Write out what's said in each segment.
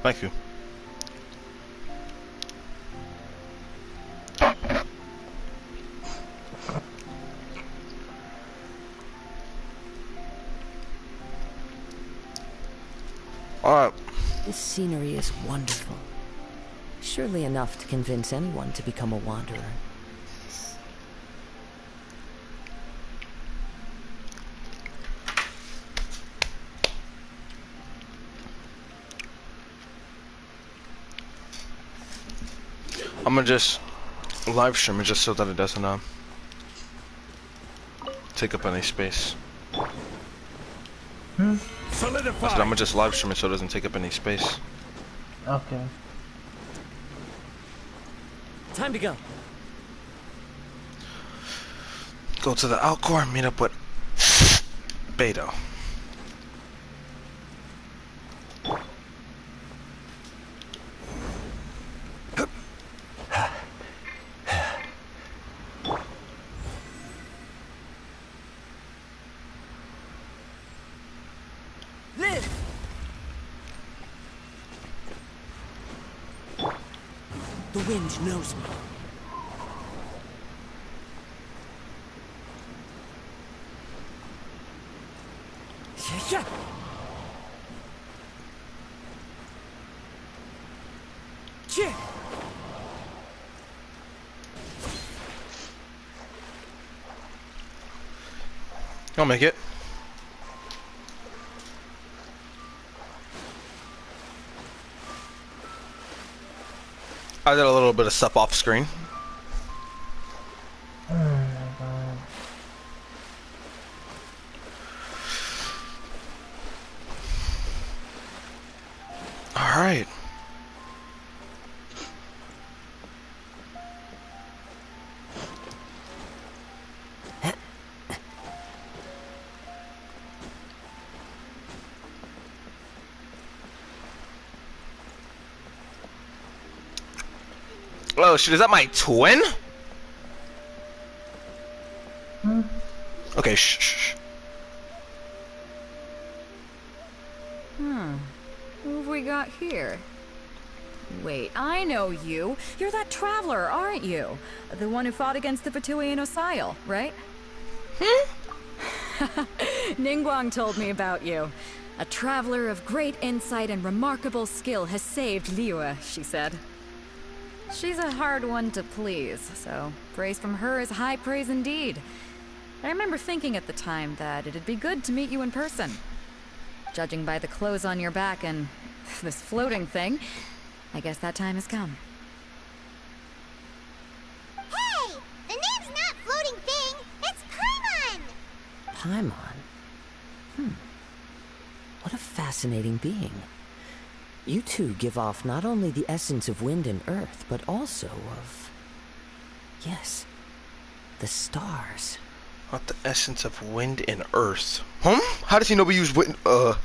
Thank you. Alright. This scenery is wonderful. Surely enough to convince anyone to become a wanderer. I'm gonna just live stream it just so that it doesn't take up any space. Solidify. I said I'm gonna just live stream it so it doesn't take up any space. Okay. Time to go. Go to the Alcor and meet up with Beto. The wind knows me. Yeah. Yeah. I'll make it. I did a little bit of stuff off screen. Oh my god. Alright. Oh shit, is that my twin? Okay, shh. Who have we got here? Wait, I know you. You're that traveler, aren't you? The one who fought against the Fatui and Osile, right? Ningguang told me about you. A traveler of great insight and remarkable skill has saved Liyue, she said. She's a hard one to please, so praise from her is high praise indeed. I remember thinking at the time that it'd be good to meet you in person. Judging by the clothes on your back and this floating thing, I guess that time has come. Hey! The name's not Floating Thing, it's Paimon! Paimon? What a fascinating being. You two give off not only the essence of wind and earth, but also of... yes, the stars. Not the essence of wind and earth. How does he know we use wind, but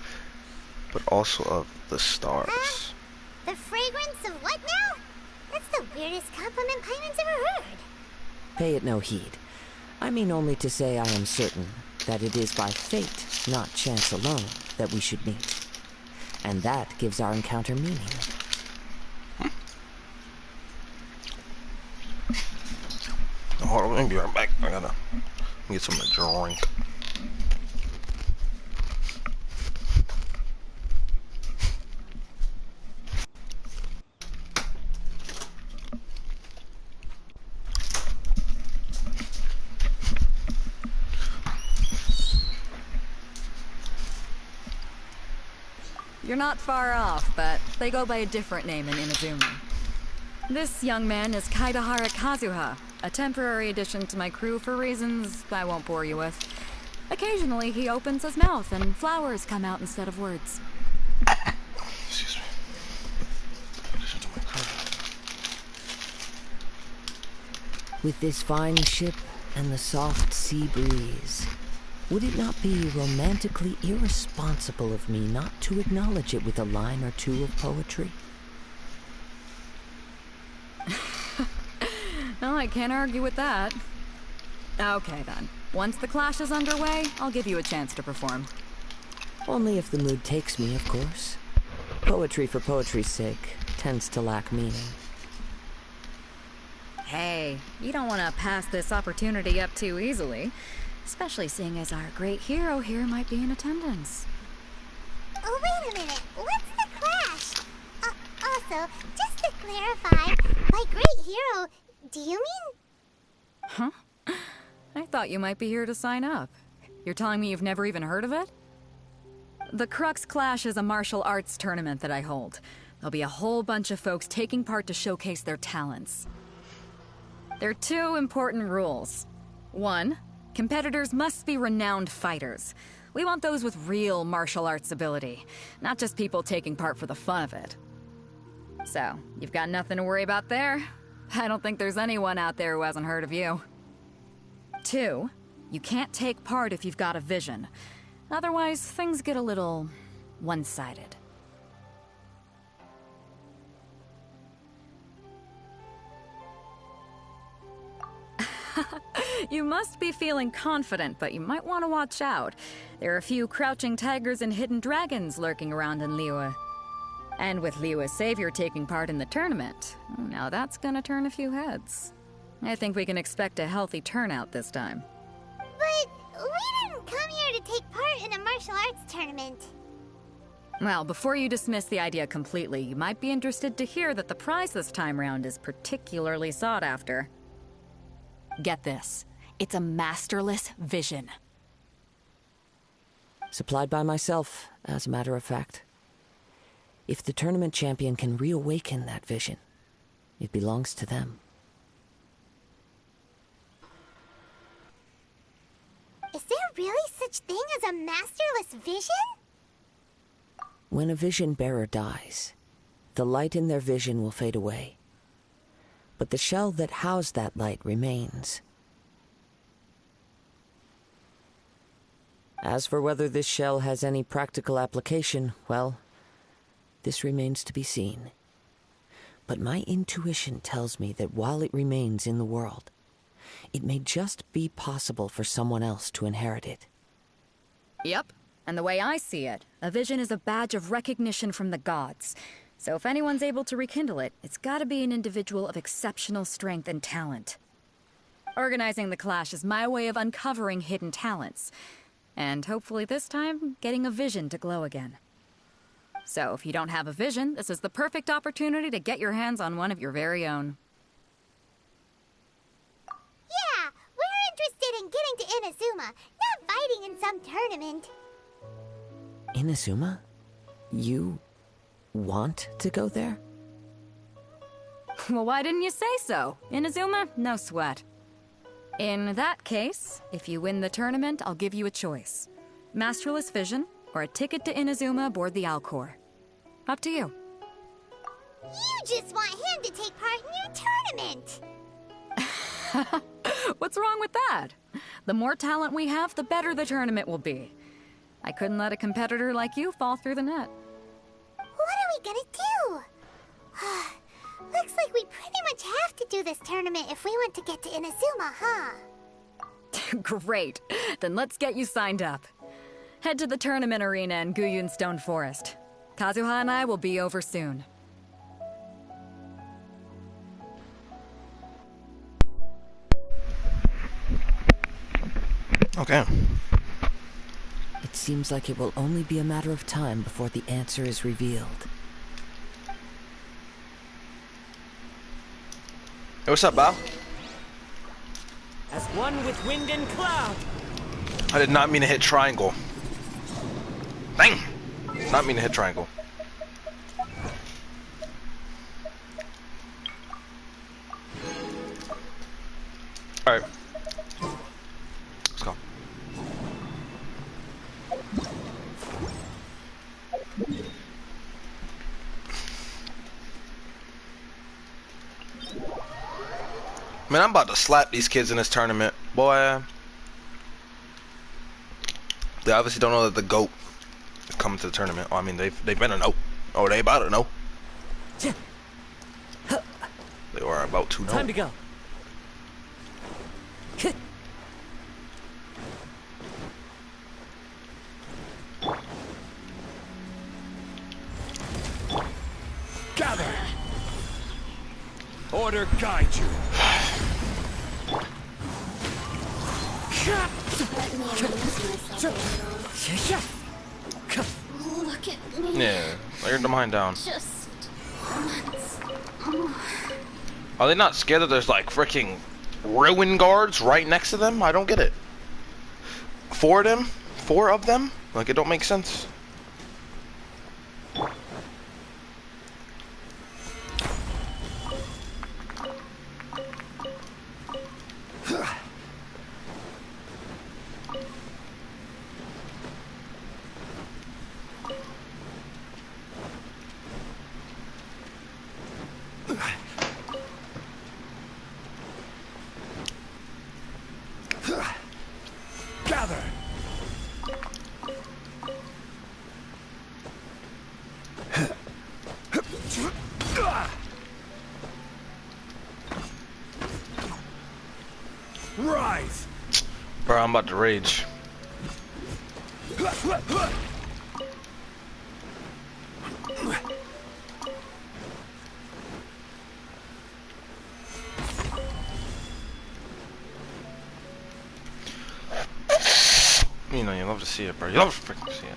also of the stars? The fragrance of what now? That's the weirdest compliment Paimon's ever heard. Pay it no heed. I mean only to say I am certain that it is by fate, not chance alone, that we should meet. And that gives our encounter meaning. Hold on, let me be right back. I gotta get something to drink. You're not far off, but they go by a different name in Inazuma. This young man is Kaidahara Kazuha, a temporary addition to my crew for reasons I won't bore you with. Occasionally, he opens his mouth and flowers come out instead of words. Excuse me. Addition to my crew. With this fine ship and the soft sea breeze, would it not be romantically irresponsible of me not to acknowledge it with a line or two of poetry? Well, I can't argue with that. Okay then. Once the clash is underway, I'll give you a chance to perform. Only if the mood takes me, of course. Poetry for poetry's sake tends to lack meaning. Hey, you don't want to pass this opportunity up too easily. Especially seeing as our great hero here might be in attendance. Oh, wait a minute. What's the clash? Also, just to clarify, by great hero, do you mean... Huh? I thought you might be here to sign up. You're telling me you've never even heard of it? The Crux Clash is a martial arts tournament that I hold. There'll be a whole bunch of folks taking part to showcase their talents. There are 2 important rules. 1, competitors must be renowned fighters. We want those with real martial arts ability, not just people taking part for the fun of it. So, you've got nothing to worry about there. I don't think there's anyone out there who hasn't heard of you. 2, you can't take part if you've got a vision. Otherwise, things get a little one-sided. You must be feeling confident, but you might want to watch out. There are a few crouching tigers and hidden dragons lurking around in Liyue. And with Liyue's savior taking part in the tournament, now that's gonna turn a few heads. I think we can expect a healthy turnout this time. But we didn't come here to take part in a martial arts tournament. Well, before you dismiss the idea completely, you might be interested to hear that the prize this time round is particularly sought after. Get this. It's a masterless vision. Supplied by myself, as a matter of fact. If the tournament champion can reawaken that vision, it belongs to them. Is there really such thing as a masterless vision? When a vision bearer dies, the light in their vision will fade away. But the shell that housed that light remains. As for whether this shell has any practical application, well, this remains to be seen. But my intuition tells me that while it remains in the world, it may just be possible for someone else to inherit it. Yep. And the way I see it, a vision is a badge of recognition from the gods. So if anyone's able to rekindle it, it's gotta be an individual of exceptional strength and talent. Organizing the clash is my way of uncovering hidden talents. And hopefully this time, getting a vision to glow again. So if you don't have a vision, this is the perfect opportunity to get your hands on one of your very own. Yeah, we're interested in getting to Inazuma, not fighting in some tournament. Inazuma? You want to go there? Well, why didn't you say so? Inazuma? No sweat. In that case, if you win the tournament, I'll give you a choice. Masterless Vision, or a ticket to Inazuma aboard the Alcor. Up to you. You just want him to take part in your tournament. What's wrong with that? The more talent we have, the better the tournament will be. I couldn't let a competitor like you fall through the net. What are we gonna do? Looks like we pretty much have to do this tournament if we want to get to Inazuma, huh? Great. Then let's get you signed up. Head to the tournament arena in Guyun Stone Forest. Kazuha and I will be over soon. Okay. It seems like it will only be a matter of time before the answer is revealed. Hey, what's up, Bow? As one with wind and cloud. I did not mean to hit triangle. Bang! Not mean to hit triangle. Alright. Let's go. Man, I'm about to slap these kids in this tournament. Boy. They obviously don't know that the GOAT is coming to the tournament. Oh, I mean, they better know. Oh, they about to know. They are about to know. Time to go. Order guide you. Look at me. Yeah, lay your mind down. Just once. Are they not scared that there's like freaking ruin guards right next to them? I don't get it. Four of them? Like, it don't make sense. Gather. Rise. Bro, I'm about to rage. You know, you love to see it, bro. You love to freaking see it.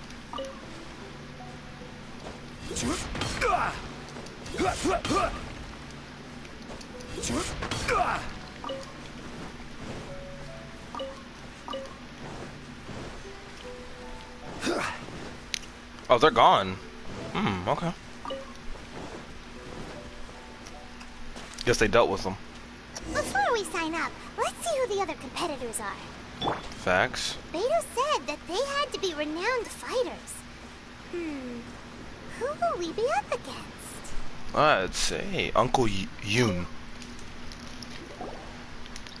Oh, they're gone. Okay. Guess they dealt with them. Before we sign up, let's see who the other competitors are. Facts. Beto said that they had to be renowned fighters. Who will we be up against? I'd say Uncle Yoon.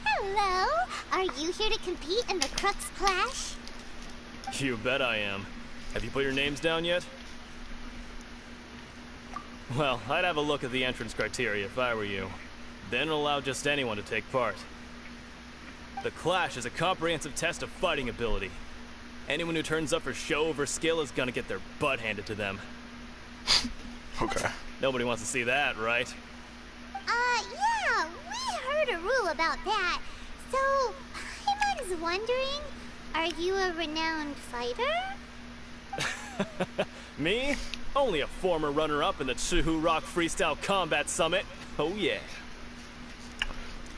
Hello, are you here to compete in the Crux Clash? You bet I am. Have you put your names down yet? Well, I'd have a look at the entrance criteria if I were you. Then allow just anyone to take part. The Clash is a comprehensive test of fighting ability. Anyone who turns up for show over skill is gonna get their butt handed to them. Okay. Nobody wants to see that, right? Yeah, we heard a rule about that. So, I was wondering, are you a renowned fighter? Me? Only a former runner-up in the Chihu Rock Freestyle Combat Summit. Oh yeah.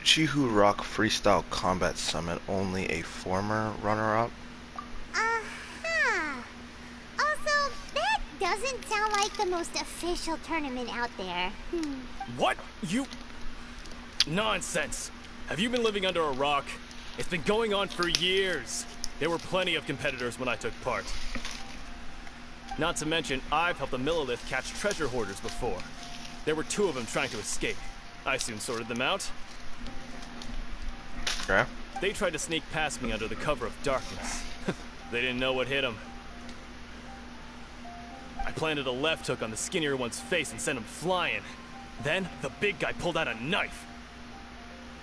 Chihu Rock Freestyle Combat Summit, only a former runner-up? Uh-huh. Also, that doesn't sound like the most official tournament out there. What? You... Nonsense. Have you been living under a rock? It's been going on for years. There were plenty of competitors when I took part. Not to mention, I've helped the Millilith catch treasure hoarders before. There were 2 of them trying to escape. I soon sorted them out. Okay. They tried to sneak past me under the cover of darkness. They didn't know what hit them. I planted a left hook on the skinnier one's face and sent him flying. Then, the big guy pulled out a knife.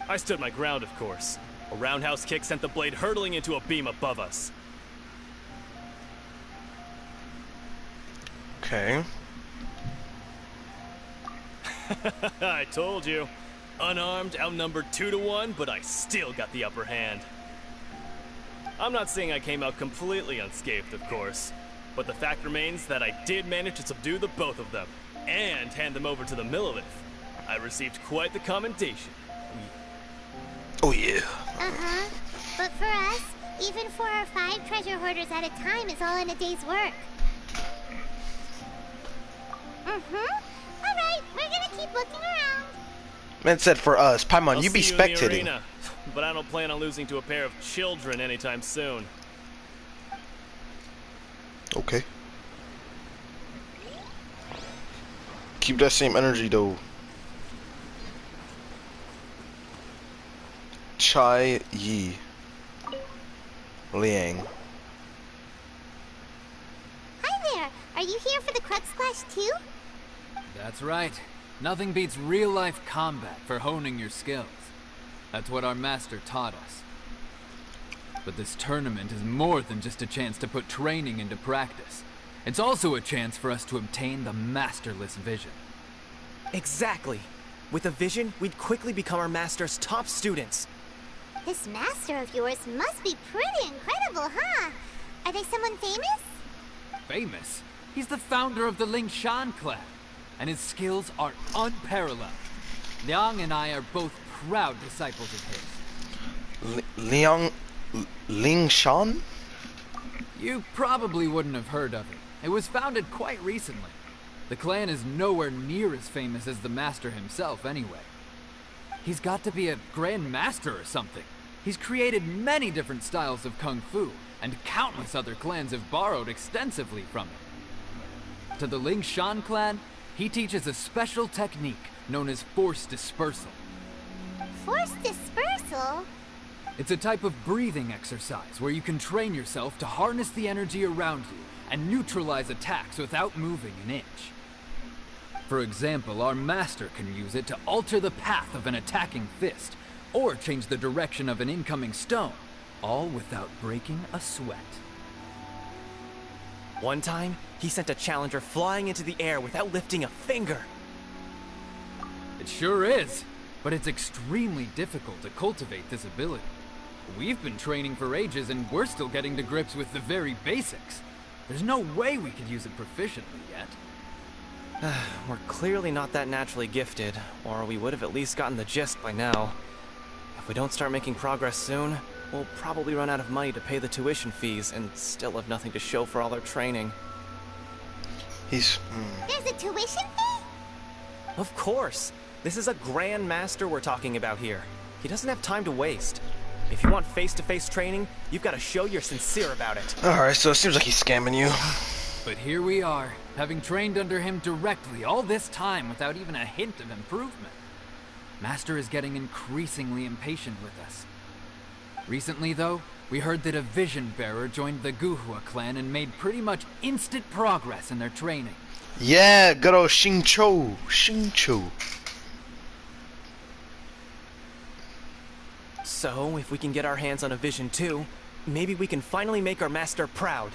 I stood my ground, of course. A roundhouse kick sent the blade hurtling into a beam above us. Okay. I told you. Unarmed, outnumbered 2 to 1, but I still got the upper hand. I'm not saying I came out completely unscathed, of course, but the fact remains that I did manage to subdue the both of them, and hand them over to the Millilith. I received quite the commendation. Oh yeah. Uh-huh. But for us, even 4 or 5 treasure hoarders at a time is all in a day's work. Alright, we're gonna keep looking around. Man said for us. Paimon, I'll you be see you in the spectating. arena, but I don't plan on losing to a pair of children anytime soon. Okay. Keep that same energy though. Chai Yi Liang. Hi there, are you here for the Crux Clash too? That's right. Nothing beats real-life combat for honing your skills. That's what our master taught us. But this tournament is more than just a chance to put training into practice. It's also a chance for us to obtain the masterless vision. Exactly. With a vision, we'd quickly become our master's top students. This master of yours must be pretty incredible, huh? Are they someone famous? Famous? He's the founder of the Ling Shan clan, and his skills are unparalleled. Liang and I are both proud disciples of his. Ling Shan? You probably wouldn't have heard of it. It was founded quite recently. The clan is nowhere near as famous as the master himself, anyway. He's got to be a grand master or something. He's created many different styles of kung fu, and countless other clans have borrowed extensively from it. To the Ling Shan clan, he teaches a special technique known as force dispersal. Force dispersal? It's a type of breathing exercise where you can train yourself to harness the energy around you and neutralize attacks without moving an inch. For example, our master can use it to alter the path of an attacking fist, or change the direction of an incoming stone, all without breaking a sweat. One time, he sent a challenger flying into the air without lifting a finger. It sure is, but it's extremely difficult to cultivate this ability. We've been training for ages and we're still getting to grips with the very basics. There's no way we could use it proficiently yet. We're clearly not that naturally gifted, or we would have at least gotten the gist by now. If we don't start making progress soon, we'll probably run out of money to pay the tuition fees and still have nothing to show for all our training. There's a tuition fee? Of course! This is a grand master we're talking about here. He doesn't have time to waste. If you want face-to-face training, you've got to show you're sincere about it. Alright, so it seems like he's scamming you. But here we are, having trained under him directly all this time without even a hint of improvement. Master is getting increasingly impatient with us. Recently, though, we heard that a vision bearer joined the Guhua clan and made pretty much instant progress in their training. Yeah, good old Xingqiu. So, if we can get our hands on a vision too, maybe we can finally make our master proud.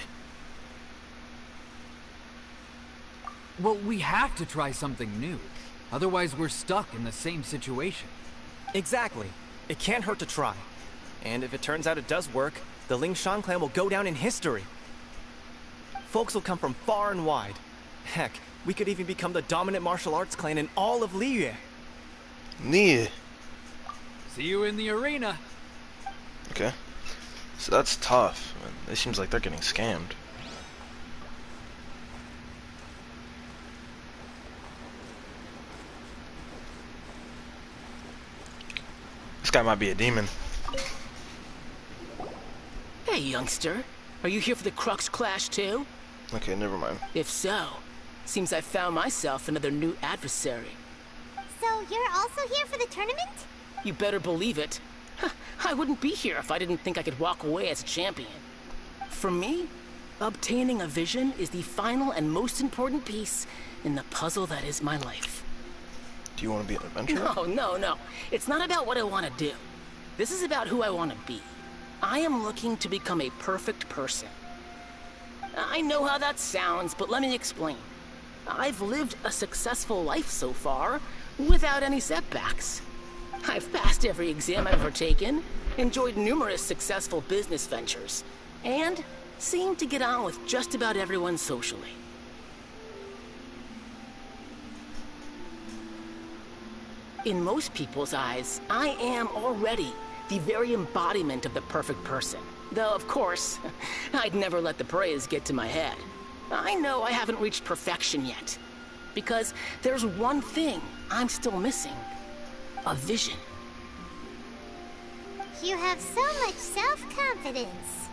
Well, we have to try something new. Otherwise, we're stuck in the same situation. Exactly. It can't hurt to try. And if it turns out it does work, the Ling Shan clan will go down in history. Folks will come from far and wide. Heck, we could even become the dominant martial arts clan in all of Liyue. Yeah. See you in the arena. Okay. So that's tough. It seems like they're getting scammed. This guy might be a demon. Hey, youngster. Are you here for the Crux Clash too? Okay, never mind. If so, seems I found myself another new adversary. So you're also here for the tournament? You better believe it. I wouldn't be here if I didn't think I could walk away as a champion. For me, obtaining a vision is the final and most important piece in the puzzle that is my life. Do you want to be an adventurer? No. It's not about what I want to do. This is about who I want to be. I am looking to become a perfect person. I know how that sounds, but let me explain. I've lived a successful life so far, without any setbacks. I've passed every exam I've ever taken, enjoyed numerous successful business ventures, and seemed to get on with just about everyone socially. In most people's eyes, I am already the very embodiment of the perfect person. Though, of course, I'd never let the praise get to my head. I know I haven't reached perfection yet, because there's one thing I'm still missing. A vision. You have so much self-confidence.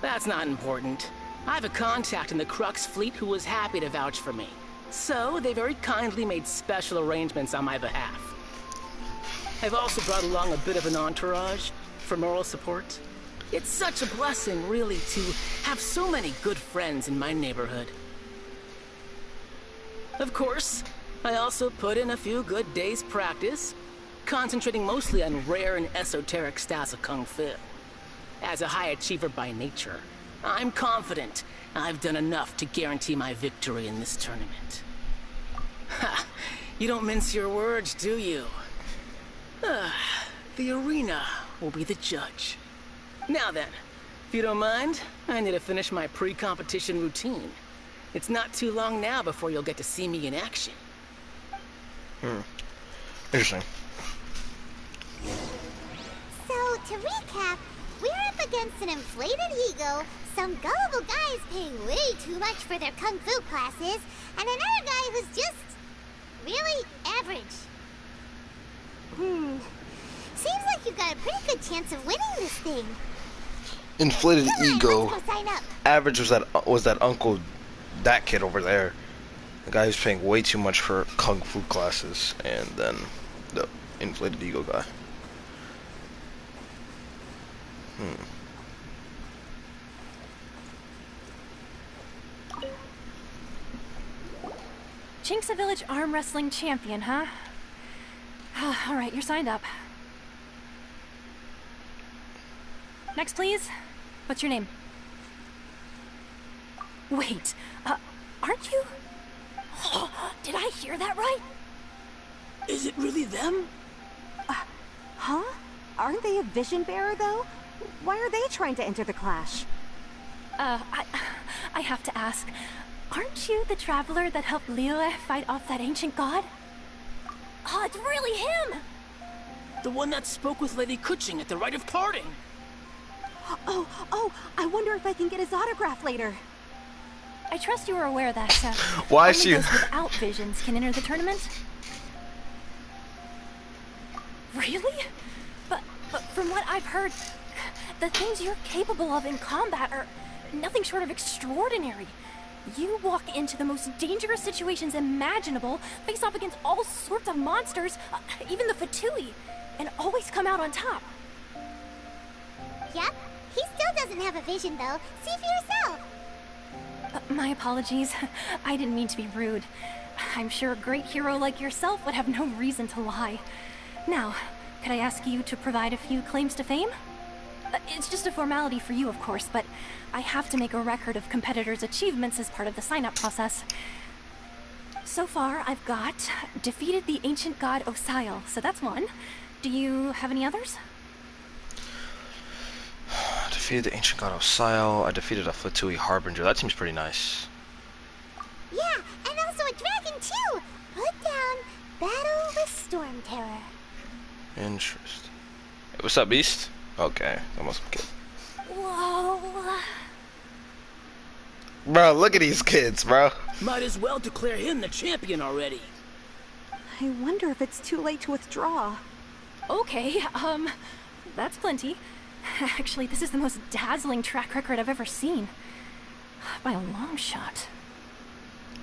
That's not important. I have a contact in the Crux fleet who was happy to vouch for me. So, they very kindly made special arrangements on my behalf. I've also brought along a bit of an entourage for moral support. It's such a blessing, really, to have so many good friends in my neighborhood. Of course, I also put in a few good days' practice, concentrating mostly on rare and esoteric styles of Kung Fu. As a high achiever by nature, I'm confident I've done enough to guarantee my victory in this tournament. Ha! You don't mince your words, do you? The arena will be the judge. Now then, if you don't mind, I need to finish my pre-competition routine. It's not too long now before you'll get to see me in action. Interesting. So, to recap, we're up against an inflated ego, some gullible guys paying way too much for their kung fu classes, and another guy who's just really average. Seems like you've got a pretty good chance of winning this thing. Inflated Come on, ego. let's go sign up. Average was that uncle, that kid over there. The guy who's paying way too much for kung fu classes, and then the inflated ego guy. Jinxa Village arm wrestling champion, huh? Alright, you're signed up. Next, please. What's your name? Wait, aren't you? Did I hear that right? Is it really them? Huh? Aren't they a vision bearer, though? Why are they trying to enter the clash? I have to ask. Aren't you the traveler that helped Liyue fight off that ancient god? Oh, it's really him! The one that spoke with Lady Kuching at the rite of parting. Oh, I wonder if I can get his autograph later. I trust you are aware that, Why only is she... those without visions can enter the tournament? Really? But from what I've heard, the things you're capable of in combat are nothing short of extraordinary. You walk into the most dangerous situations imaginable, face off against all sorts of monsters, even the Fatui, and always come out on top. Yep, he still doesn't have a vision though. See for yourself. My apologies. I didn't mean to be rude. I'm sure a great hero like yourself would have no reason to lie. Now, could I ask you to provide a few claims to fame? It's just a formality for you, of course, but I have to make a record of competitors' achievements as part of the sign-up process. So far, I've got defeated the ancient god Osial, so that's one. Do you have any others? Defeated the ancient god Osial. I defeated a Fatui harbinger. That seems pretty nice. Yeah, and also a dragon too. Put down battle with Storm Terror. Interesting. Hey, what's up, Beast? Okay, almost kid. Whoa. Bro, look at these kids, bro. Might as well declare him the champion already. I wonder if it's too late to withdraw. Okay, that's plenty. Actually, this is the most dazzling track record I've ever seen. By a long shot.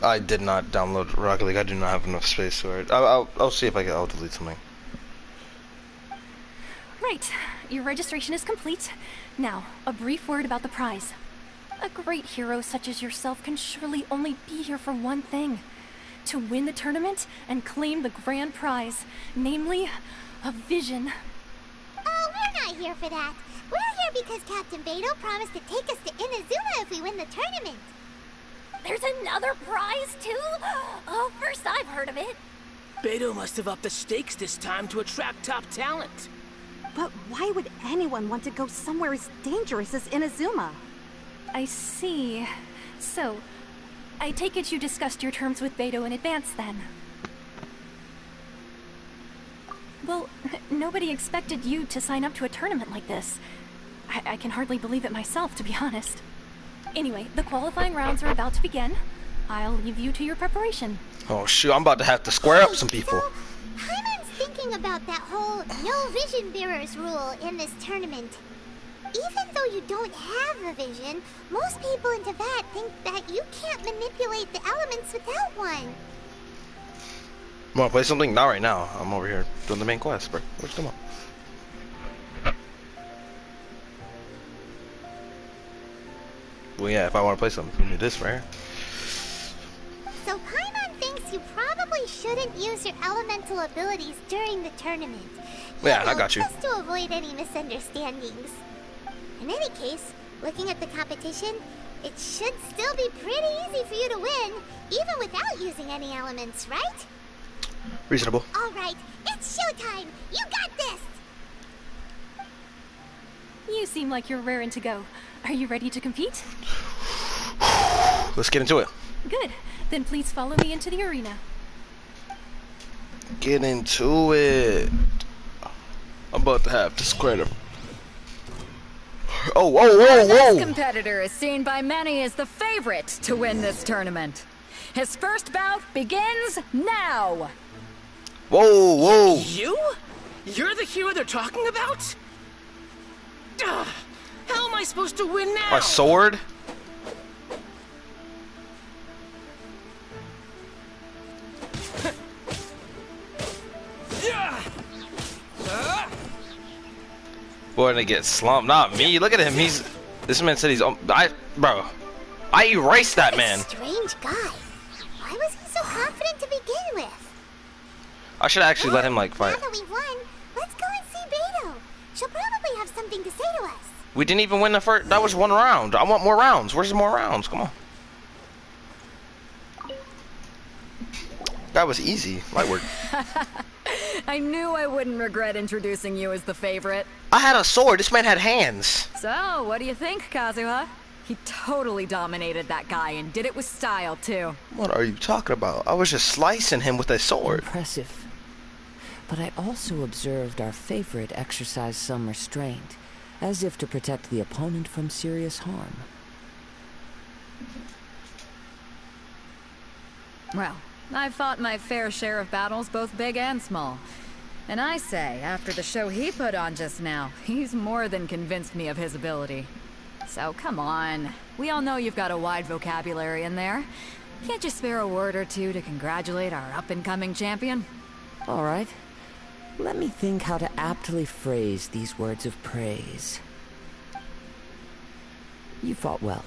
I did not download Rocket League. I do not have enough space for it. I'll see if I'll delete something. Right, your registration is complete. Now, a brief word about the prize. A great hero such as yourself can surely only be here for one thing. To win the tournament and claim the grand prize, namely, a vision. Oh, we're not here for that. We're here because Captain Beidou promised to take us to Inazuma if we win the tournament. There's another prize, too? Oh, first I've heard of it. Beidou must have upped the stakes this time to attract top talent. But why would anyone want to go somewhere as dangerous as Inazuma? I see. So, I take it you discussed your terms with Beidou in advance, then? Well, nobody expected you to sign up to a tournament like this. I can hardly believe it myself, to be honest. Anyway, the qualifying rounds are about to begin. I'll leave you to your preparation. Oh shoot, I'm about to have to square up some people. So, Paimon's thinking about that whole no vision bearers rule in this tournament. Even though you don't have a vision, most people in Teyvat think that you can't manipulate the elements without one. Wanna play something? Not right now. I'm over here doing the main quest, bro. Come on. Well, yeah, if I want to play something, we need this right here. So Paimon thinks you probably shouldn't use your elemental abilities during the tournament. Yeah, I got you. Just to avoid any misunderstandings. In any case, looking at the competition, it should still be pretty easy for you to win, even without using any elements, right? Reasonable. All right, it's showtime. You got this. You seem like you're raring to go. Are you ready to compete? Let's get into it. Good. Then please follow me into the arena. Get into it. I'm about to have this credit. Oh, whoa, whoa, This whoa! competitor is seen by many as the favorite to win this tournament. His first bout begins now. Whoa, whoa! You? You're the hero they're talking about? Ugh, how am I supposed to win now? A sword? Boy, to get slumped. Not me. Look at him. This man said he's. Bro, I erased that man. Strange guy. Why was he so confident to begin with? I should actually let him like fight. Now that we won, let's go and see Beto. She'll probably have something to say to us. We didn't even win the first. That was one round. I want more rounds. Where's the more rounds? Come on. That was easy. Light work. I knew I wouldn't regret introducing you as the favorite. I had a sword. This man had hands. So, what do you think, Kazuha? He totally dominated that guy and did it with style, too. What are you talking about? I was just slicing him with a sword. Impressive. But I also observed our favorite exercise some restraint, as if to protect the opponent from serious harm. Well, I've fought my fair share of battles, both big and small. And I say, after the show he put on just now, he's more than convinced me of his ability. So come on. We all know you've got a wide vocabulary in there. Can't you spare a word or two to congratulate our up-and-coming champion? All right. Let me think how to aptly phrase these words of praise. You fought well.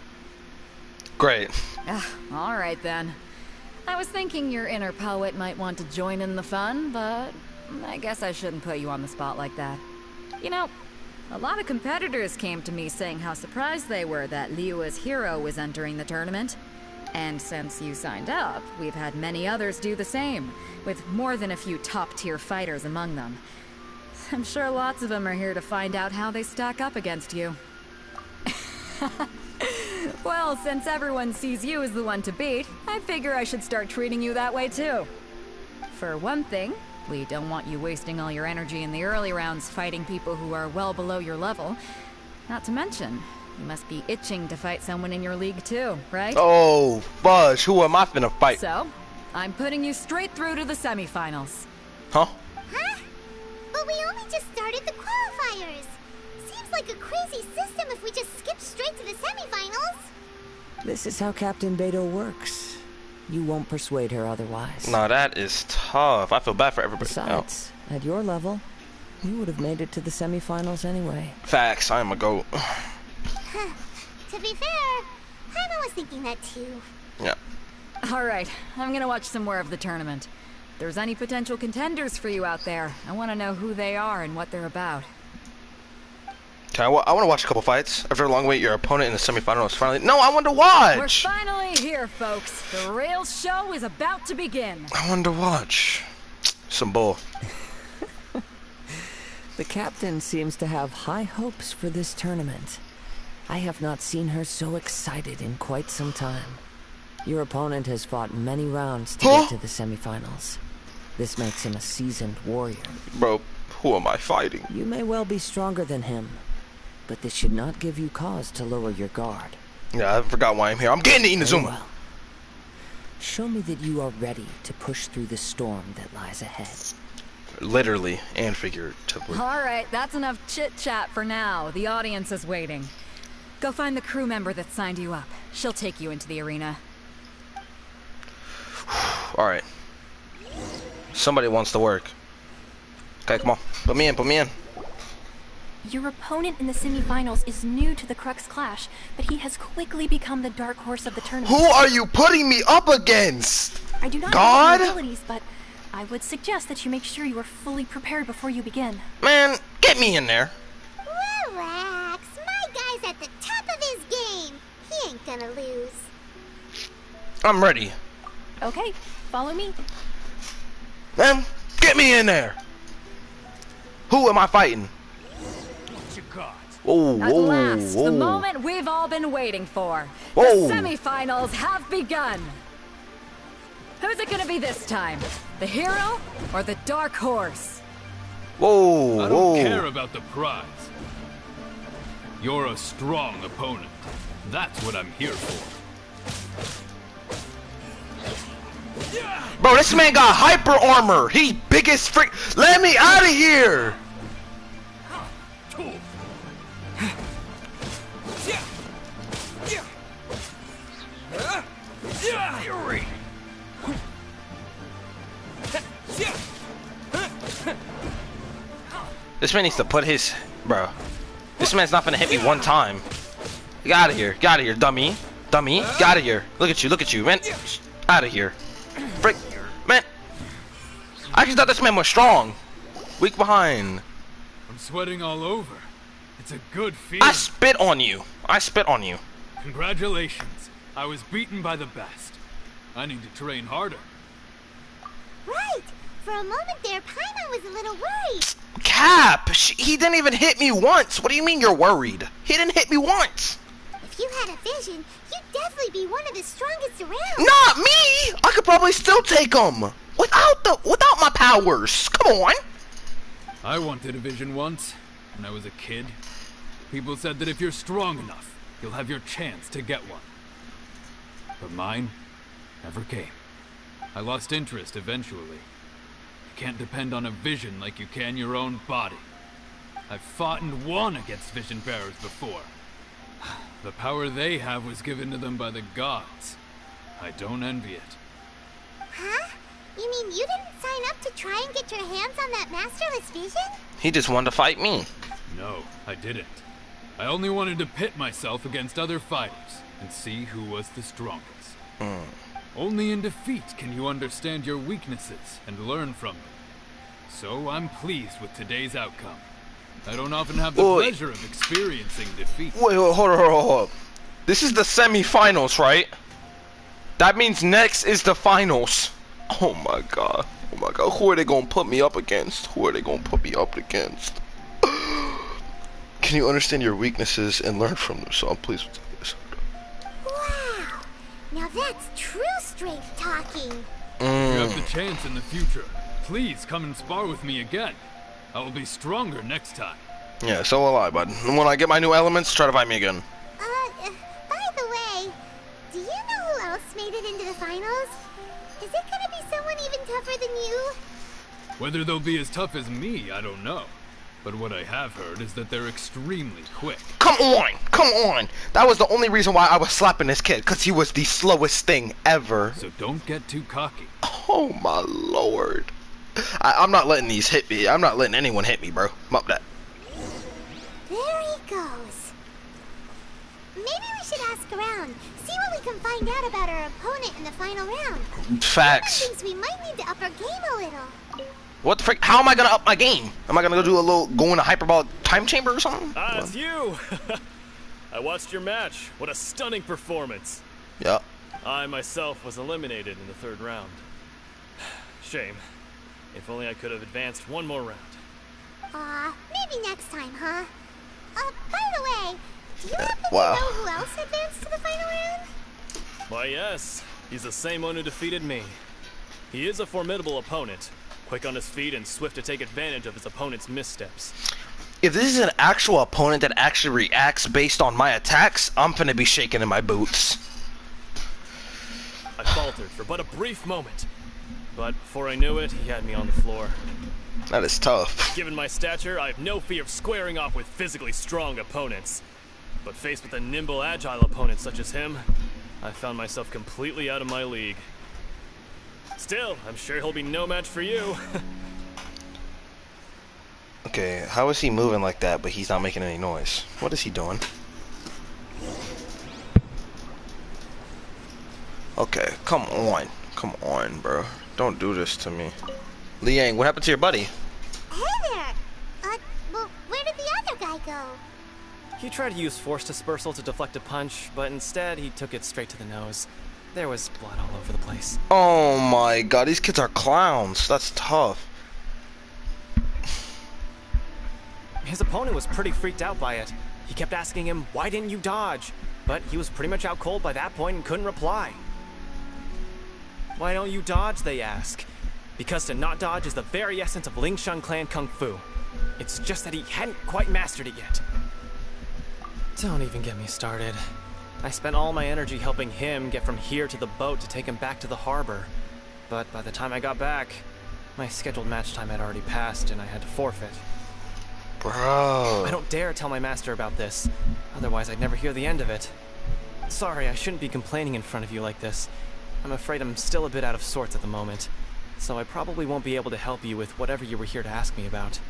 Great. All right then. I was thinking your inner poet might want to join in the fun, but I guess I shouldn't put you on the spot like that. You know, a lot of competitors came to me saying how surprised they were that Liyue's hero was entering the tournament. And since you signed up, we've had many others do the same, with more than a few top-tier fighters among them. I'm sure lots of them are here to find out how they stack up against you. Well, since everyone sees you as the one to beat, I figure I should start treating you that way too. For one thing, we don't want you wasting all your energy in the early rounds fighting people who are well below your level. Not to mention, you must be itching to fight someone in your league too, right? Oh, fudge. Who am I finna fight? So, I'm putting you straight through to the semifinals. Huh? Huh? But we only just started the qualifiers. Seems like a crazy system if we just skip straight to the semifinals. This is how Captain Beto works. You won't persuade her otherwise. No, that is tough. I feel bad for everybody. Besides, at your level, you would have made it to the semifinals anyway. Facts. I am a goat. To be fair, Paimon was thinking that too. Yeah. Alright, I'm gonna watch some more of the tournament. If there's any potential contenders for you out there, I want to know who they are and what they're about. Okay, I want to watch a couple fights. After a long wait, your opponent in the semifinals finally. No, I want to watch. We're finally here, folks. The real show is about to begin. I want to watch. Some bull. The captain seems to have high hopes for this tournament. I have not seen her so excited in quite some time. Your opponent has fought many rounds to get to the semifinals. This makes him a seasoned warrior. Bro, who am I fighting? You may well be stronger than him, but this should not give you cause to lower your guard. Yeah, I forgot why I'm here. I'm getting to Inazuma. Well, show me that you are ready to push through the storm that lies ahead. Literally and figuratively. Alright, that's enough chit-chat for now. The audience is waiting. Go find the crew member that signed you up. She'll take you into the arena. Alright. Somebody wants to work. Okay, come on. Put me in, put me in. Your opponent in the semifinals is new to the Crux Clash, but he has quickly become the dark horse of the tournament. Who are you putting me up against? I do not God? know your abilities, but I would suggest that you make sure you are fully prepared before you begin. Man, get me in there. Relax. My guy's at the top of his game. He ain't gonna lose. I'm ready. Okay, follow me. Man, get me in there. Who am I fighting? Whoa, At whoa, last, whoa. the moment we've all been waiting for. Whoa. The semifinals have begun. Who's it gonna be this time? The hero or the dark horse? Whoa, I whoa. don't care about the prize. You're a strong opponent. That's what I'm here for. Bro, this man got hyper armor. He biggest freak. Let me out of here. This man needs to put his... Bro. This man's not gonna hit me one time. Get out of here. Get out of here, dummy. Dummy. Get out of here. Look at you, man. Out of here. Frick. Man. I just thought this man was strong. Weak behind. I'm sweating all over. It's a good feeling. I spit on you. I spit on you. Congratulations. I was beaten by the best. I need to train harder. Right. For a moment there, Paimon was a little worried. Cap! He didn't even hit me once. What do you mean you're worried? He didn't hit me once. If you had a vision, you'd definitely be one of the strongest around. Not me! I could probably still take him. Without my powers. Come on. I wanted a vision once, when I was a kid. People said that if you're strong enough, you'll have your chance to get one. But mine never came. I lost interest eventually. You can't depend on a vision like you can your own body. I've fought and won against vision bearers before. The power they have was given to them by the gods. I don't envy it. Huh? You mean you didn't sign up to try and get your hands on that masterless vision? He just wanted to fight me. No, I didn't. I only wanted to pit myself against other fighters and see who was the strongest. Only in defeat can you understand your weaknesses and learn from them. So I'm pleased with today's outcome. I don't often have the pleasure of experiencing defeat. Wait, hold on. This is the semi-finals, right? That means next is the finals. Oh my god. Who are they gonna put me up against? Can you understand your weaknesses and learn from them? So I'm pleased with this. Wow. Now that's true strength talking. If you have the chance in the future, please come and spar with me again. I will be stronger next time. Yeah, so will I, bud. When I get my new elements, try to find me again. By the way, do you know who else made it into the finals? Is it gonna be someone even tougher than you? Whether they'll be as tough as me, I don't know. But what I have heard is that they're extremely quick. Come on! That was the only reason why I was slapping this kid, because he was the slowest thing ever. So don't get too cocky. Oh my lord. I'm not letting these hit me. I'm not letting anyone hit me, bro. I'm up that. There he goes. Maybe we should ask around, see what we can find out about our opponent in the final round. Facts. Someone thinks we might need to up our game a little. What the frick? How am I gonna up my game? Am I gonna go in a hyperbolic time chamber or something? Ah, it's you! I watched your match. What a stunning performance. Yeah. I myself was eliminated in the third round. Shame. If only I could have advanced one more round. Maybe next time, huh? By the way, do you happen Wow. to know who else advanced to the final round? Why, yes. He's the same one who defeated me. He is a formidable opponent. Quick on his feet and swift to take advantage of his opponent's missteps. If this is an actual opponent that actually reacts based on my attacks, I'm finna be shaking in my boots. I faltered for but a brief moment. But before I knew it, he had me on the floor. That is tough. Given my stature, I have no fear of squaring off with physically strong opponents. But faced with a nimble, agile opponent such as him, I found myself completely out of my league. Still, I'm sure he'll be no match for you. Okay, how is he moving like that, but he's not making any noise? What is he doing? Okay, come on, bro. Don't do this to me. Liang, what happened to your buddy? Hey there! Well, where did the other guy go? He tried to use force dispersal to deflect a punch, but instead he took it straight to the nose. There was blood all over the place. Oh my god, these kids are clowns. That's tough. His opponent was pretty freaked out by it. He kept asking him, why didn't you dodge? But he was pretty much out cold by that point and couldn't reply. Why don't you dodge, they ask. Because to not dodge is the very essence of Lingshan clan kung fu. It's just that he hadn't quite mastered it yet. Don't even get me started. I spent all my energy helping him get from here to the boat to take him back to the harbor. But by the time I got back, my scheduled match time had already passed and I had to forfeit. Bro. I don't dare tell my master about this. Otherwise, I'd never hear the end of it. Sorry, I shouldn't be complaining in front of you like this. I'm afraid I'm still a bit out of sorts at the moment. So I probably won't be able to help you with whatever you were here to ask me about.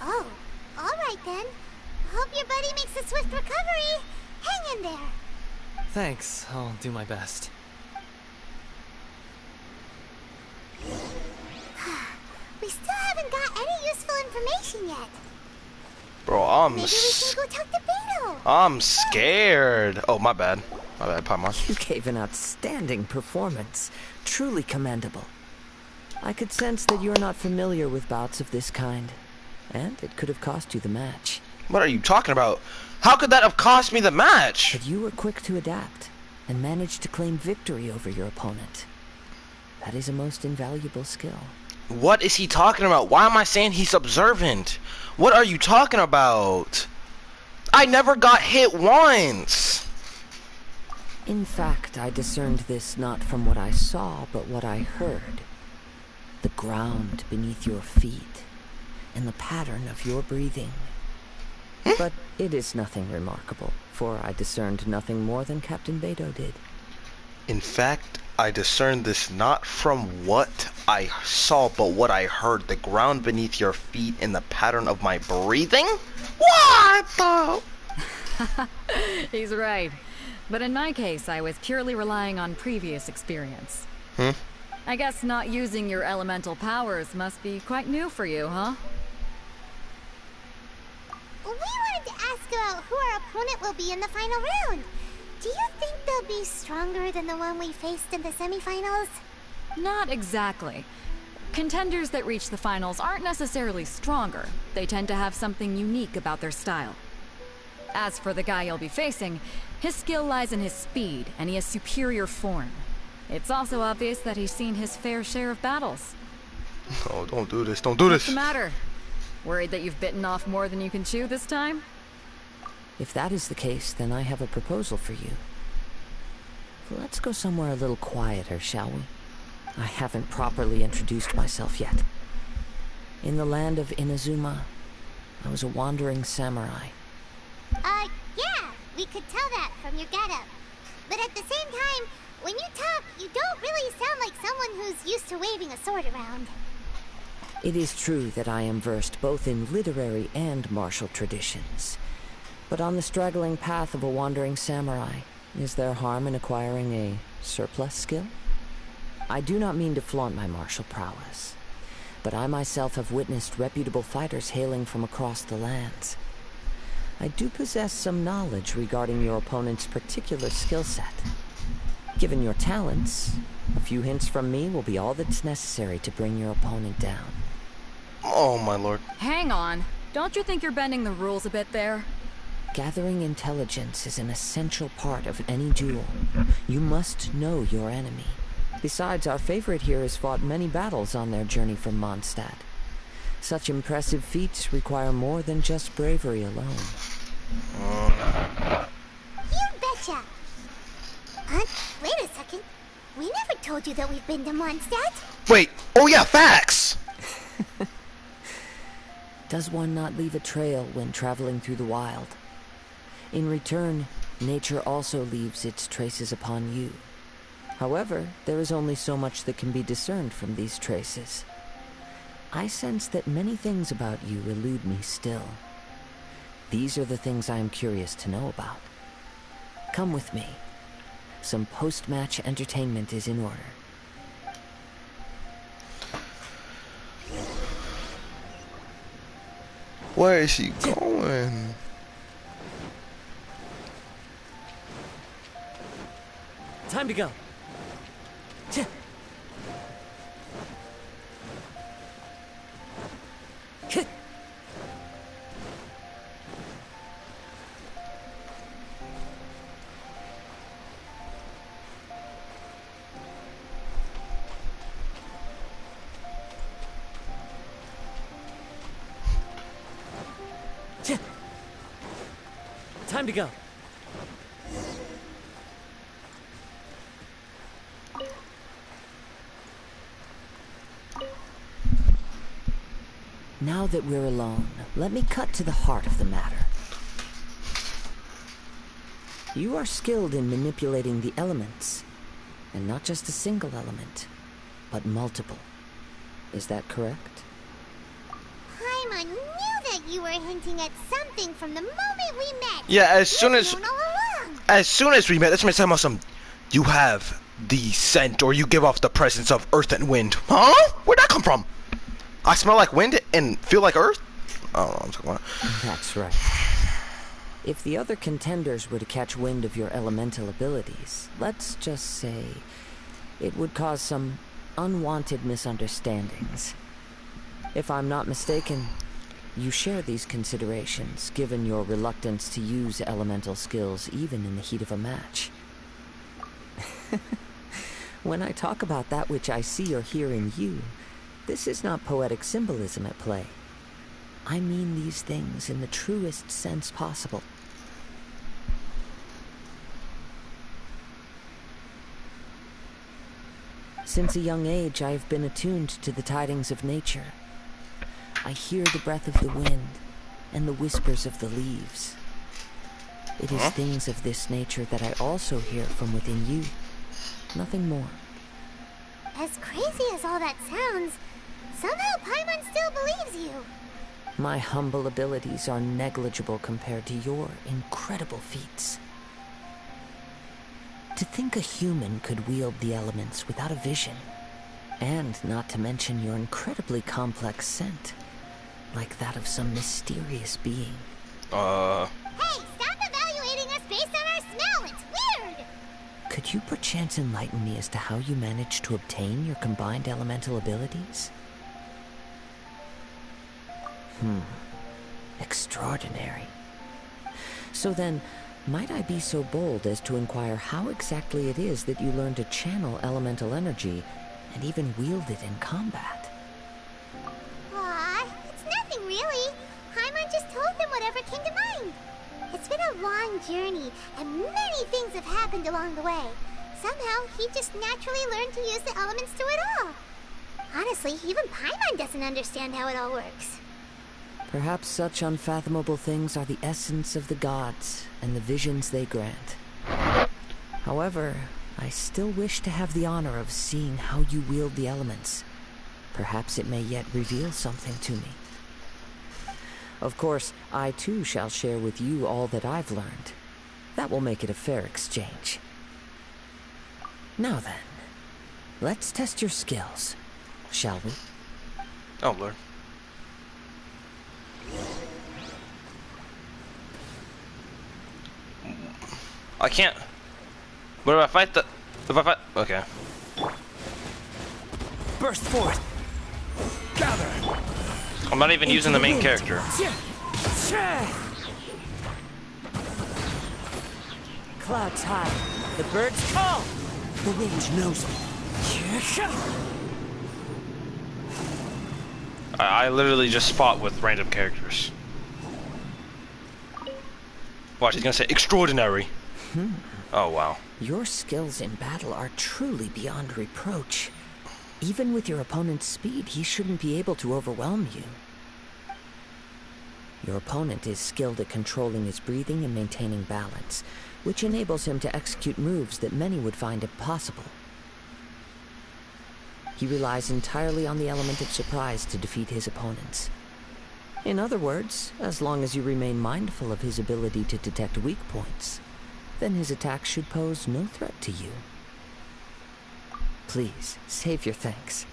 Oh, alright then. Hope your buddy makes a swift recovery. Hang in there. Thanks, I'll do my best. We still haven't got any useful information yet. Bro, Maybe we can go talk to Beto. I'm scared. Oh, my bad. My bad, Paimon. You gave an outstanding performance. Truly commendable. I could sense that you're not familiar with bouts of this kind. And it could have cost you the match. What are you talking about? How could that have cost me the match? But you were quick to adapt and managed to claim victory over your opponent. That is a most invaluable skill. What is he talking about? Why am I saying he's observant? What are you talking about? I never got hit once. In fact, I discerned this not from what I saw, but what I heard. The ground beneath your feet and the pattern of your breathing. But it is nothing remarkable, for I discerned nothing more than Captain Beto did. In fact, I discerned this not from what I saw, but what I heard. The ground beneath your feet and the pattern of my breathing? What the? He's right. But in my case, I was purely relying on previous experience. I guess not using your elemental powers must be quite new for you, huh? We wanted to ask about who our opponent will be in the final round. Do you think they'll be stronger than the one we faced in the semifinals? Not exactly. Contenders that reach the finals aren't necessarily stronger. They tend to have something unique about their style. As for the guy you'll be facing, his skill lies in his speed, and he has superior form. It's also obvious that he's seen his fair share of battles. Oh, don't do this. Don't do this. What's the matter? Worried that you've bitten off more than you can chew this time? If that is the case, then I have a proposal for you. Let's go somewhere a little quieter, shall we? I haven't properly introduced myself yet. In the land of Inazuma, I was a wandering samurai. Yeah, we could tell that from your getup. But at the same time, when you talk, you don't really sound like someone who's used to waving a sword around. It is true that I am versed both in literary and martial traditions. But on the straggling path of a wandering samurai, is there harm in acquiring a surplus skill? I do not mean to flaunt my martial prowess, but I myself have witnessed reputable fighters hailing from across the lands. I do possess some knowledge regarding your opponent's particular skill set. Given your talents, a few hints from me will be all that's necessary to bring your opponent down. Oh, my lord. Hang on. Don't you think you're bending the rules a bit there? Gathering intelligence is an essential part of any duel. You must know your enemy. Besides, our favorite here has fought many battles on their journey from Mondstadt. Such impressive feats require more than just bravery alone. You betcha! Wait a second. We never told you that we've been to Mondstadt. Wait. Oh, yeah, facts! Does one not leave a trail when traveling through the wild? In return, nature also leaves its traces upon you. However, there is only so much that can be discerned from these traces. I sense that many things about you elude me still. These are the things I am curious to know about. Come with me. Some post-match entertainment is in order. Where is she going? Time to go. Time to go. Now that we're alone, let me cut to the heart of the matter. You are skilled in manipulating the elements, and not just a single element, but multiple. Is that correct? Paimon knew that you were hinting at something from the moment we met. Yeah, as soon as we met, that's what I'm talking about some. You have the scent, or you give off the presence of earth and wind. Huh? Where'd that come from? I smell like wind and feel like earth? I don't know what I'm talking about. That's right. If the other contenders were to catch wind of your elemental abilities, let's just say it would cause some unwanted misunderstandings. If I'm not mistaken, you share these considerations, given your reluctance to use elemental skills even in the heat of a match. When I talk about that which I see or hear in you, this is not poetic symbolism at play. I mean these things in the truest sense possible. Since a young age, I have been attuned to the tidings of nature. I hear the breath of the wind and the whispers of the leaves. It is things of this nature that I also hear from within you. Nothing more. As crazy as all that sounds, somehow Paimon still believes you. My humble abilities are negligible compared to your incredible feats. To think a human could wield the elements without a vision, and not to mention your incredibly complex scent, like that of some mysterious being. Hey, stop evaluating us based on our smell! It's weird! Could you perchance enlighten me as to how you managed to obtain your combined elemental abilities? Extraordinary. So then, might I be so bold as to inquire how exactly it is that you learned to channel elemental energy and even wield it in combat? Aw, it's nothing really. Paimon just told them whatever came to mind. It's been a long journey, and many things have happened along the way. Somehow, he just naturally learned to use the elements through it all. Honestly, even Paimon doesn't understand how it all works. Perhaps such unfathomable things are the essence of the gods and the visions they grant. However, I still wish to have the honor of seeing how you wield the elements. Perhaps it may yet reveal something to me. Of course, I too shall share with you all that I've learned. That will make it a fair exchange. Now then, let's test your skills, shall we? Oh, Lord. I can't. But if I fight the... If I fight... Okay. Burst forth! Gather! I'm not even using the main character. Clouds high. The birds call. The wind knows it. I literally just fought with random characters. Watch, he's gonna say extraordinary. Oh, wow. Your skills in battle are truly beyond reproach. Even with your opponent's speed, he shouldn't be able to overwhelm you. Your opponent is skilled at controlling his breathing and maintaining balance, which enables him to execute moves that many would find impossible. He relies entirely on the element of surprise to defeat his opponents. In other words, as long as you remain mindful of his ability to detect weak points, then his attacks should pose no threat to you. Please, save your thanks.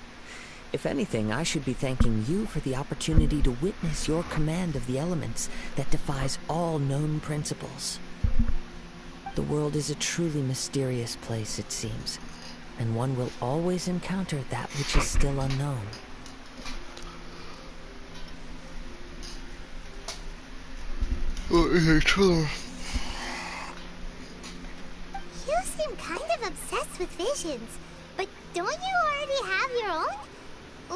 If anything, I should be thanking you for the opportunity to witness your command of the elements that defies all known principles. The world is a truly mysterious place, it seems, and one will always encounter that which is still unknown. You seem kind of obsessed with visions, but don't you already have your own?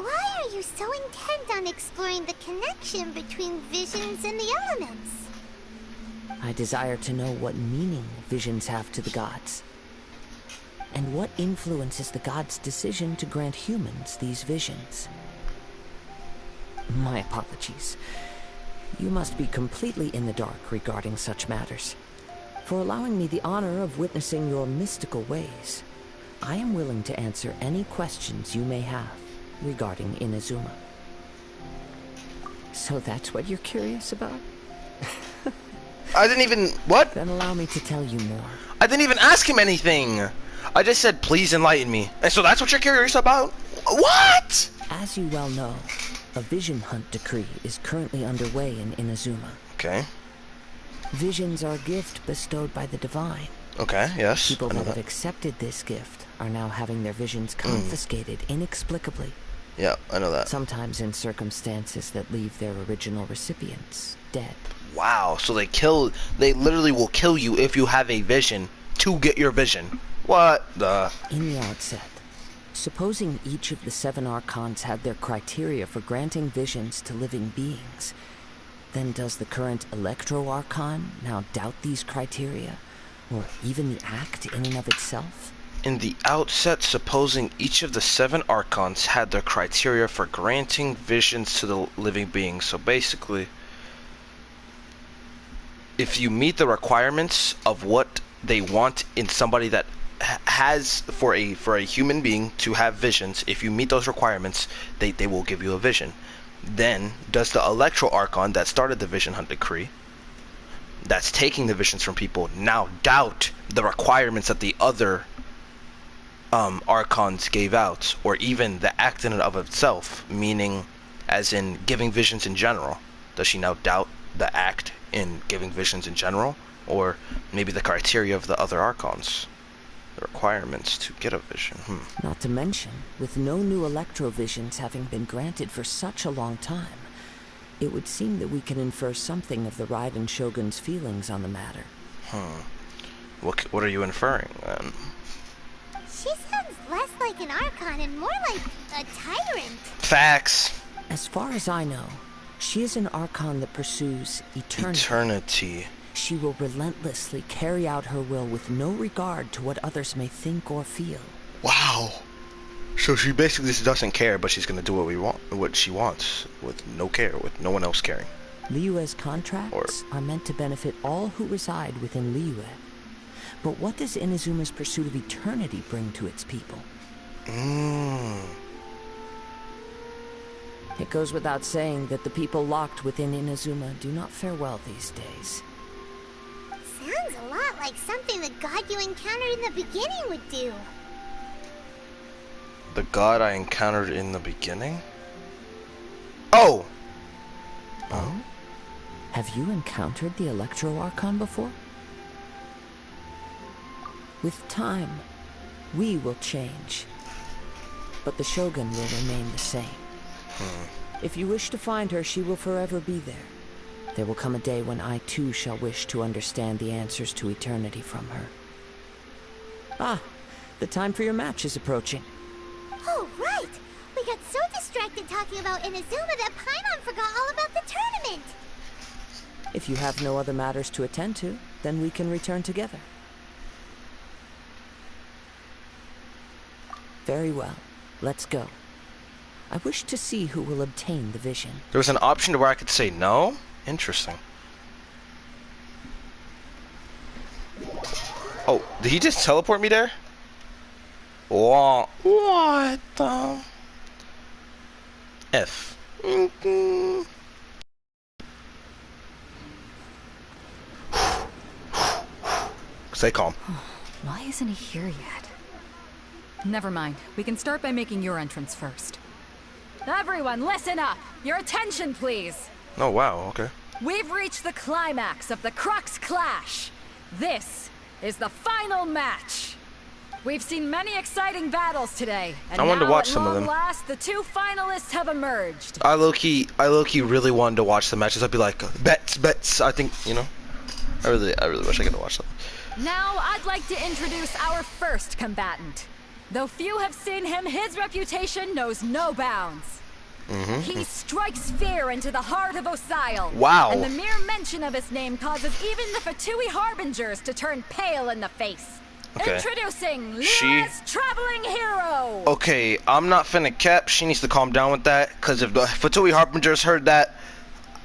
Why are you so intent on exploring the connection between visions and the elements? I desire to know what meaning visions have to the gods, and what influences the gods' decision to grant humans these visions. My apologies. You must be completely in the dark regarding such matters. For allowing me the honor of witnessing your mystical ways, I am willing to answer any questions you may have regarding Inazuma. So that's what you're curious about? I didn't even... What? Then allow me to tell you more. I didn't even ask him anything. I just said, please enlighten me. And so that's what you're curious about? What? As you well know, a vision hunt decree is currently underway in Inazuma. Okay. Visions are a gift bestowed by the divine. Okay, yes. People that have accepted this gift are now having their visions confiscated inexplicably. Yeah, I know that. Sometimes in circumstances that leave their original recipients dead. Wow, so they literally will kill you if you have a vision to get your vision. What the? In the outset, supposing each of the 7 archons had their criteria for granting visions to living beings, then does the current Electro Archon now doubt these criteria, or even the act in and of itself? In the outset, supposing each of the 7 archons had their criteria for granting visions to the living beings. So basically, if you meet the requirements of what they want in somebody that has for a human being to have visions, if you meet those requirements, they will give you a vision. Then does the Electro Archon that started the Vision Hunt decree, that's taking the visions from people, now doubt the requirements that the other archons gave out, or even the act in and of itself, meaning as in giving visions in general? Does she now doubt the act in giving visions in general, or maybe the criteria of the other archons, the requirements to get a vision? Not to mention, with no new electro visions having been granted for such a long time, it would seem that we can infer something of the Raiden Shogun's feelings on the matter. What are you inferring then? She sounds less like an Archon and more like a tyrant. Facts. As far as I know, she is an Archon that pursues eternity. She will relentlessly carry out her will with no regard to what others may think or feel. Wow. So she basically just doesn't care, but she's gonna do what she wants, with no care, with no one else caring. Liyue's contracts are meant to benefit all who reside within Liyue. But what does Inazuma's pursuit of eternity bring to its people? It goes without saying that the people locked within Inazuma do not fare well these days. Sounds a lot like something the god you encountered in the beginning would do. The god I encountered in the beginning? Oh! Oh? Have you encountered the Electro Archon before? With time, we will change. But the Shogun will remain the same. If you wish to find her, she will forever be there. There will come a day when I too shall wish to understand the answers to eternity from her. Ah, the time for your match is approaching. Oh, right! We got so distracted talking about Inazuma that Paimon forgot all about the tournament! If you have no other matters to attend to, then we can return together. Very well. Let's go. I wish to see who will obtain the vision. There was an option to where I could say no? Interesting. Oh, did he just teleport me there? What the F? Stay calm. Why isn't he here yet? Never mind. We can start by making your entrance first. Everyone, listen up! Your attention, please! Oh, wow, okay. We've reached the climax of the Crux Clash. This is the final match. We've seen many exciting battles today, and I wanted to watch at some of long them. last, the 2 finalists have emerged. I low-key really wanted to watch the matches. I'd be like, bets. I think, you know. I really wish I could watch them. Now, I'd like to introduce our first combatant. Though few have seen him, his reputation knows no bounds. He strikes fear into the heart of Osile. Wow. And the mere mention of his name causes even the Fatui Harbingers to turn pale in the face. Okay. Introducing Lyra's traveling hero. Okay, I'm not finna cap. She needs to calm down with that, because if the Fatui Harbingers heard that,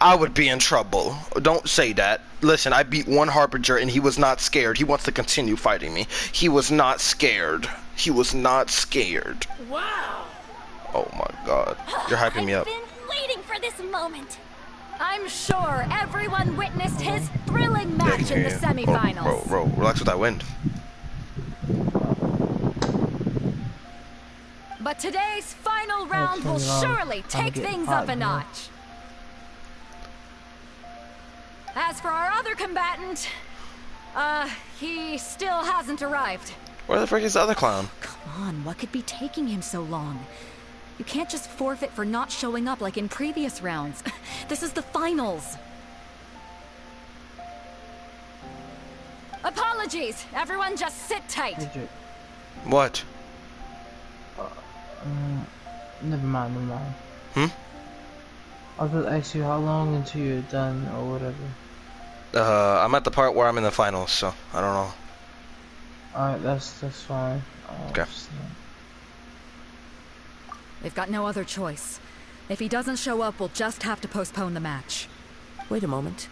I would be in trouble. Don't say that. Listen, I beat one Harbinger and he was not scared. He wants to continue fighting me. He was not scared. He was not scared. Wow. Oh my god. You're hyping me up. I've been waiting for this moment. I'm sure everyone witnessed his thrilling match in the semifinals. Bro, relax with that wind. But today's final round will surely take things up a notch. As for our other combatant, he still hasn't arrived. Where the frick is the other clown? Come on, what could be taking him so long? You can't just forfeit for not showing up like in previous rounds. This is the finals. Apologies, everyone just sit tight. What? Never mind. I'll just ask you how long until you're done or whatever. I'm at the part where I'm in the finals, so I don't know. Alright, that's fine. Okay. They've got no other choice. If he doesn't show up, we'll just have to postpone the match. Wait a moment.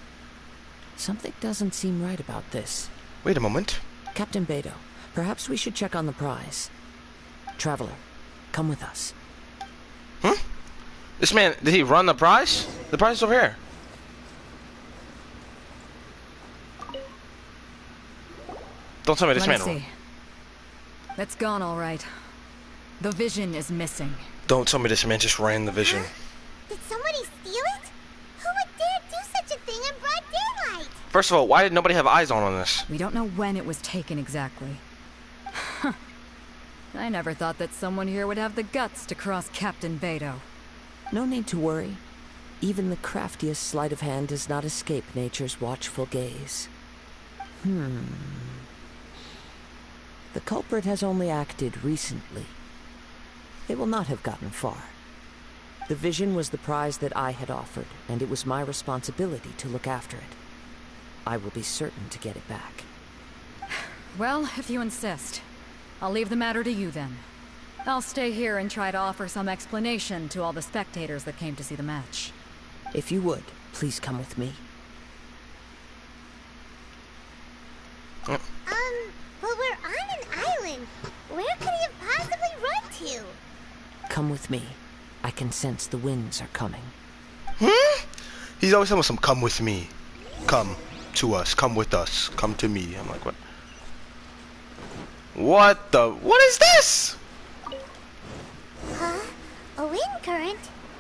Something doesn't seem right about this. Wait a moment. Captain Beto, perhaps we should check on the prize. Traveler, come with us. This man, did he run the prize? The prize is over here. Don't tell me this man. Let me see. It's gone all right. The vision is missing. Don't tell me this man just ran the vision. Did somebody steal it? Who would dare do such a thing in broad daylight? First of all, why did nobody have eyes on this? We don't know when it was taken exactly. I never thought that someone here would have the guts to cross Captain Beto. No need to worry. Even the craftiest sleight of hand does not escape nature's watchful gaze. The culprit has only acted recently. They will not have gotten far. The vision was the prize that I had offered, and it was my responsibility to look after it. I will be certain to get it back. Well, if you insist. I'll leave the matter to you then. I'll stay here and try to offer some explanation to all the spectators that came to see the match. If you would, please come with me. But we're on an island. Where could he have possibly run to? Come with me. I can sense the winds are coming. He's always telling some come with me. Come to us. Come with us. Come to me. I'm like, what? What is this? Huh? A wind current?